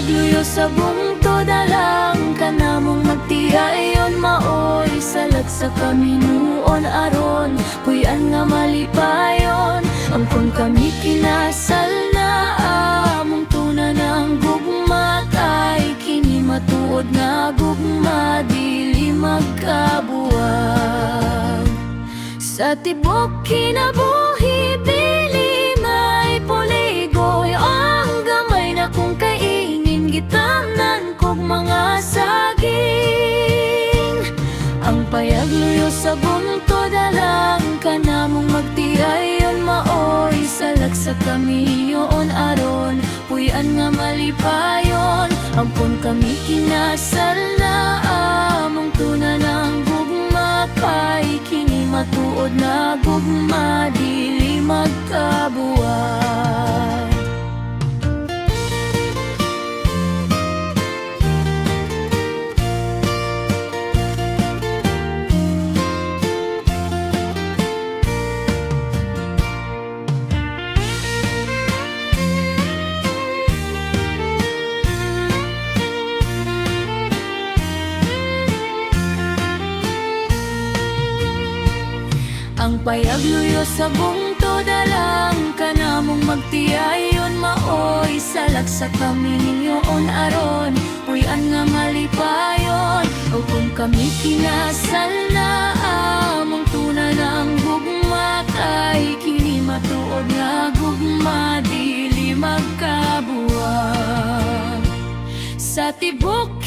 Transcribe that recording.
payagluyo sa bungtod alang ka namong magtiayon maoy salag sa kaminuon aron puy-an nga malipayon angkon kami kinasal na among tunan ang gugma kay kini matuod nga gugma dili magkabuwag sa tibok kinabuhi bili may puligoy ang gamay na kung kaingin gitanan kog mga saging ang payagluyo sa bungtod alang ka namong magtiayon maoy salag sa kamiyon aron puy-an nga malipayon ampun kami kinasal na among tunan ang gugma kay kini matuod na gugma dili magkabuwag. Ang payagluyo sa bungtod alang ka namong magtiayon maoy salag sa kamiyon aron puy-an nga malipayon o kung kami kinasal na among tunan ang gugma kay kini matuod nga gugma dili magkabuwag sa tibok